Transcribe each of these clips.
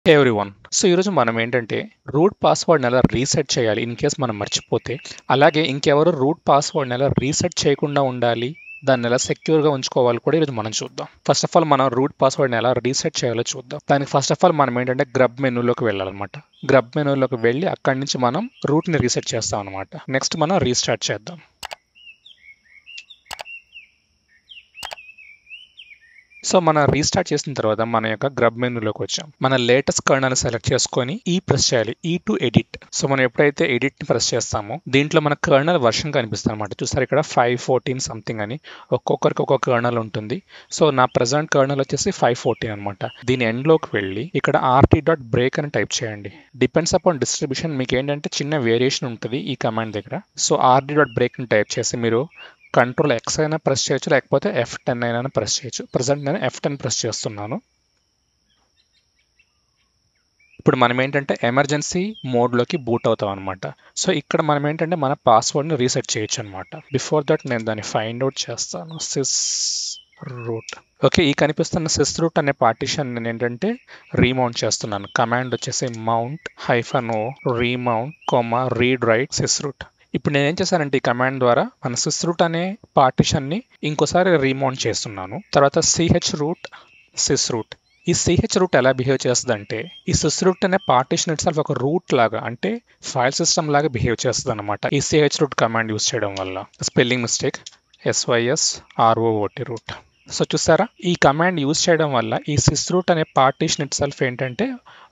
హే everyone. So ఈరోజు మనం ఏంటంటే రూట్ పాస్వర్డ్ని ఎలా రీసెట్ చేయాలి ఇన్ కేస్ మనం మర్చిపోతే, అలాగే ఇంకెవరు రూట్ పాస్వర్డ్ని ఎలా రీసెట్ చేయకుండా ఉండాలి, దాన్ని ఎలా సెక్యూర్గా ఉంచుకోవాలి కూడా ఈరోజు మనం చూద్దాం. ఫస్ట్ ఆఫ్ ఆల్ మనం రూట్ పాస్వర్డ్ని ఎలా రీసెట్ చేయాలో చూద్దాం. దానికి ఫస్ట్ ఆఫ్ ఆల్ మనం ఏంటంటే గ్రబ్ మెనూలోకి వెళ్ళాలన్నమాట. గ్రబ్ మెనూలోకి వెళ్ళి అక్కడి నుంచి మనం రూట్ని రీసెట్ చేస్తాం అనమాట. నెక్స్ట్ మనం రీస్టార్ట్ చేద్దాం. సో మనం రీస్టార్ట్ చేసిన తర్వాత మన యొక్క గ్రబ్ మెనూలోకి వచ్చాం. మన లేటెస్ట్ కర్నల్ సెలెక్ట్ చేసుకొని ప్రెస్ చేయాలి, ఈ టు ఎడిట్. సో మనం ఎప్పుడైతే ఎడిట్ని ప్రెస్ చేస్తామో దీంట్లో మన కర్నల్ వర్షన్ కనిపిస్తుంది అనమాట. చూసారు ఇక్కడ 5.14 సంథింగ్ అని, ఒక్కొక్కరికి ఒక్కొక్క కర్నల్ ఉంటుంది. సో నా ప్రజెంట్ కర్నల్ వచ్చేసి 5.14 అనమాట. దీని ఎండ్లోకి వెళ్ళి ఇక్కడ rt.break అని టైప్ చేయండి. డిపెండ్స్ అపాన్ డిస్ట్రిబ్యూషన్, మీకు ఏంటంటే చిన్న వేరియేషన్ ఉంటుంది ఈ కమాండ్ దగ్గర. సో rt.break ని టైప్ చేసి మీరు కంట్రోల్ X అయినా ప్రెస్ చేయొచ్చు, లేకపోతే F10 అయినా ప్రెస్ చేయొచ్చు. ప్రజెంట్ నేను F10 ప్రెస్ చేస్తున్నాను. ఇప్పుడు మనం ఏంటంటే ఎమర్జెన్సీ మోడ్లోకి బూట్ అవుతాం అనమాట. సో ఇక్కడ మనం ఏంటంటే మన పాస్వర్డ్ని రీసెట్ చేయొచ్చు అనమాట. బిఫోర్ దట్ నేను దాన్ని ఫైండ్ అవుట్ చేస్తాను. Sysroot. ఓకే, ఈ కనిపిస్తున్న సిస్ రూట్ అనే పార్టిషన్ నేను ఏంటంటే రీమౌంట్ చేస్తున్నాను. కమాండ్ వచ్చేసి mount -o remount read write sys root. ఇప్పుడు నేనేం చేశానంటే ఈ కమాండ్ ద్వారా మన సిస్ రూట్ అనే పార్టిషన్ని ఇంకోసారి రీమౌంట్ చేస్తున్నాను. తర్వాత సిహెచ్ రూట్ సిస్ రూట్. ఈ సిహెచ్ రూట్ ఎలా బిహేవ్ చేస్తుందంటే, ఈ సిస్ రూట్ అనే పార్టిషన్ ఇట్ సెల్ఫ్ ఒక రూట్ లాగా, అంటే ఫైల్ సిస్టమ్ లాగా బిహేవ్ చేస్తుంది అనమాట ఈ సిహెచ్ రూట్ కమాండ్ యూస్ చేయడం వల్ల. Spelling mistake, SYSROOT root. So చూసారా, ఈ కమాండ్ యూజ్ చేయడం వల్ల ఈ సిస్ రూట్ అనే పార్టిషన్ ఇట్ సెల్ఫ్ ఏంటంటే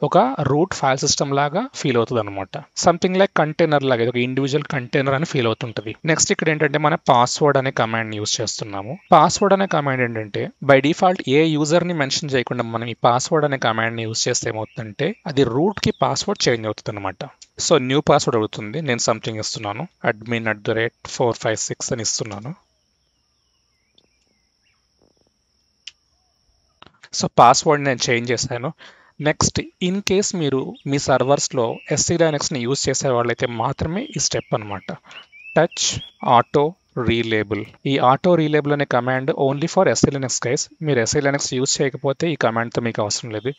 ఒక రూట్ ఫైల్ సిస్టమ్ లాగా ఫీల్ అవుతుంది అనమాట. సంథింగ్ లైక్ కంటైనర్ లాగా, ఒక ఇండివిజువల్ కంటైనర్ అని ఫీల్ అవుతుంటుంది. నెక్స్ట్ ఇక్కడ ఏంటంటే మన పాస్వర్డ్ అనే కమాండ్ యూజ్ చేస్తున్నాము. పాస్వర్డ్ అనే కమాండ్ ఏంటంటే బై డిఫాల్ట్ ఏ యూజర్ ని మెన్షన్ చేయకుండా మనం ఈ పాస్వర్డ్ అనే కమాండ్ ని యూజ్ చేస్తే ఏమవుతుందంటే అది రూట్ కి పాస్వర్డ్ చేంజ్ అవుతుంది అనమాట. సో న్యూ పాస్వర్డ్ అవుతుంది. నేను సంథింగ్ ఇస్తున్నాను, admin@456 అని ఇస్తున్నాను. సో పాస్వర్డ్ నేను చేంజ్ చేశాను. నెక్స్ట్, ఇన్ కేస్ మీరు మీ సర్వర్స్లో SC Linuxని యూజ్ చేసే వాళ్ళైతే మాత్రమే ఈ స్టెప్ అనమాట. Touch auto relabel. ఈ ఆటో రీలేబుల్ అనే command only for SC Linux guys. మీరు SC Linux యూజ్ చేయకపోతే ఈ కమాండ్తో మీకు అవసరం లేదు.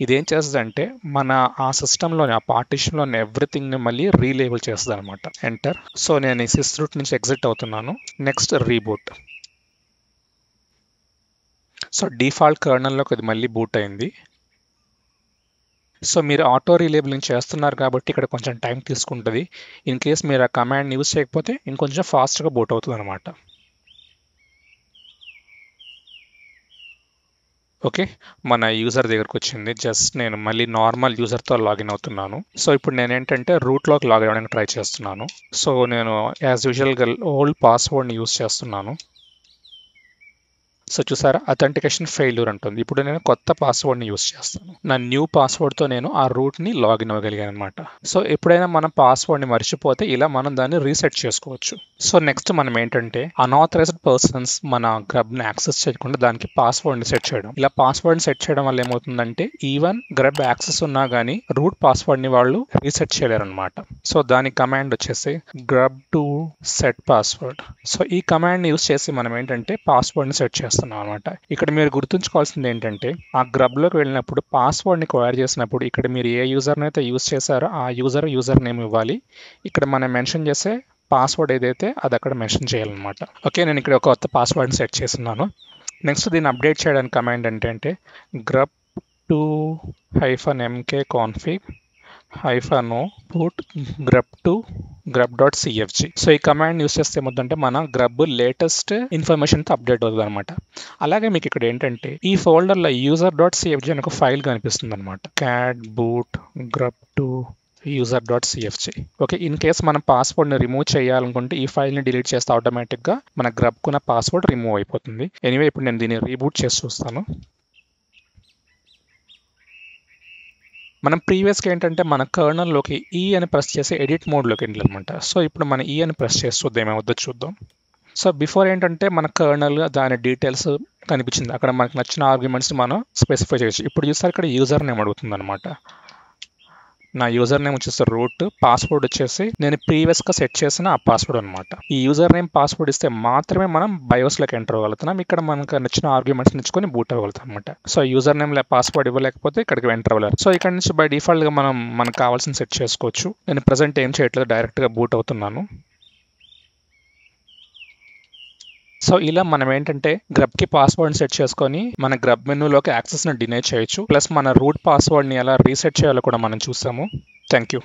ఇదేం చేస్తుందంటే మన ఆ సిస్టంలోని ఆ పార్టిషన్లోని ఎవ్రీథింగ్ని మళ్ళీ రీలేబుల్ చేస్తుంది అనమాట. ఎంటర్. సో నేను ఈ సిస్ రూట్ నుంచి ఎగ్జిట్ అవుతున్నాను. Next reboot. సో డిఫాల్ట్ కర్నల్లోకి అది మళ్ళీ బూట్ అయింది. సో మీరు ఆటో రీలేబులింగ్ చేస్తున్నారు కాబట్టి ఇక్కడ కొంచెం టైం తీసుకుంటుంది. ఇన్ కేస్ మీరు ఆ కమాండ్ యూజ్ చేయకపోతే ఇంకొంచెం ఫాస్ట్గా బూట్ అవుతుంది అనమాట. ఓకే, మన యూజర్ దగ్గరకు వచ్చింది. జస్ట్ నేను మళ్ళీ నార్మల్ యూజర్తో లాగిన్ అవుతున్నాను. సో ఇప్పుడు నేను ఏంటంటే రూట్లోకి లాగిన్ అవ్వడానికి ట్రై చేస్తున్నాను. సో నేను యాజ్ యూజువల్గా ఓల్డ్ పాస్వర్డ్ని యూజ్ చేస్తున్నాను. సో చూసారా, అథెంటికేషన్ ఫెయిల్యూర్ అంటుంది. ఇప్పుడు నేను కొత్త పాస్వర్డ్ని యూస్ చేస్తాను. నా న్యూ పాస్వర్డ్తో నేను ఆ రూట్ని లాగిన్ అవ్వగలిగాను అనమాట. సో ఎప్పుడైనా మనం పాస్వర్డ్ని మర్చిపోతే ఇలా మనం దాన్ని రీసెట్ చేసుకోవచ్చు. సో నెక్స్ట్ మనం ఏంటంటే అన్ఆథరైజ్డ్ పర్సన్స్ మన గ్రబ్ని యాక్సెస్ చేయకుండా దానికి పాస్వర్డ్ని సెట్ చేయడం. ఇలా పాస్వర్డ్ని సెట్ చేయడం వల్ల ఏమవుతుందంటే ఈవెన్ గ్రబ్ యాక్సెస్ ఉన్నా కానీ రూట్ పాస్వర్డ్ని వాళ్ళు రీసెట్ చేయలేరు అనమాట. సో దాని కమాండ్ వచ్చేసి GRUB to set password. So ఈ కమాండ్ని యూస్ చేసి మనం ఏంటంటే పాస్వర్డ్ని సెట్ చేస్తాం అనమాట. ఇక్కడ మీరు గుర్తుంచుకోవాల్సింది ఏంటంటే ఆ గ్రబ్లోకి వెళ్ళినప్పుడు పాస్వర్డ్ని క్వైర్ చేసినప్పుడు ఇక్కడ మీరు ఏ యూజర్ని అయితే యూజ్ చేశారో ఆ యూజర్ నేమ్ ఇవ్వాలి. ఇక్కడ మనం మెన్షన్ చేసే పాస్వర్డ్ ఏదైతే అది అక్కడ మెన్షన్ చేయాలన్నమాట. ఓకే, నేను ఇక్కడ ఒక కొత్త పాస్వర్డ్ని సెట్ చేస్తున్నాను. నెక్స్ట్ దీన్ని అప్డేట్ చేయడానికి కమాండ్ ఏంటంటే grub to -mk config -o put grub to grub.cfg. So ఈ కమాండ్ యూస్ చేస్తే ఏమవుతుందంటే మన గ్రబ్ లేటెస్ట్ ఇన్ఫర్మేషన్తో అప్డేట్ అవుతుంది అనమాట. అలాగే మీకు ఇక్కడ ఏంటంటే ఈ ఫోల్డర్లో user.cfg అని ఒక ఫైల్ కనిపిస్తుంది అనమాట. cat boot grub to user.cfg. Okay, in case మనం పాస్వర్డ్ని రిమూవ్ చేయాలనుకుంటే ఈ ఫైల్ని డిలీట్ చేస్తే ఆటోమేటిక్గా మన గ్రబ్కున్న పాస్వర్డ్ రిమూవ్ అయిపోతుంది. ఎనీవే ఇప్పుడు నేను దీన్ని రీబూట్ చేసి చూస్తాను. మనం ప్రీవియస్గా ఏంటంటే మన కర్నల్లోకి అని ప్రెస్ చేసి ఎడిట్ మోడ్లోకి వెళ్ళాలన్నమాట. సో ఇప్పుడు మన అని ప్రెస్ చేసి చూద్దాం ఏమవుద్దో చూద్దాం. సో బిఫోర్ ఏంటంటే మన కర్నల్ దాని డీటెయిల్స్ కనిపించింది. అక్కడ మనకు నచ్చిన ఆర్గ్యుమెంట్స్ని మనం స్పెసిఫై చేయొచ్చు. ఇప్పుడు చూస్తే ఇక్కడ యూజర్ నేమ్ అడుగుతుంది అనమాట. నా యూజర్ నేమ్ వచ్చేసి రూట్, పాస్వర్డ్ వచ్చేసి నేను ప్రీవియస్గా సెట్ చేసిన ఆ పాస్వర్డ్ అనమాట. ఈ యూజర్ నేమ్ పాస్వర్డ్ ఇస్తే మాత్రమే మనం బయోస్లోకి ఎంటర్ అవ్వగలుగుతున్నాం. ఇక్కడ మనకు నచ్చిన ఆర్గ్యుమెంట్స్ ఇచ్చుకొని బూట్ అవ్వగలుగుతాం అనమాట. సో యూజర్ నేమ్ పాస్వర్డ్ ఇవ్వలేకపోతే ఇక్కడికి ఎంటర్ అవ్వలేరు. సో ఇక్కడ నుంచి బై డిఫాల్ట్గా మనకు కావాల్సిన సెట్ చేసుకోవచ్చు. నేను ప్రజెంట్ ఏం చేయట్లేదు, డైరెక్ట్గా బూట్ అవుతున్నాను. సో ఇలా మనం ఏంటంటే గ్రబ్కి పాస్వర్డ్ సెట్ చేసుకొని మన గ్రబ్ మెనూలోకి యాక్సెస్ని డినై చేయొచ్చు. ప్లస్ మన రూట్ పాస్వర్డ్ని ఎలా రీసెట్ చేయాలో కూడా మనం చూసాము. Thank you.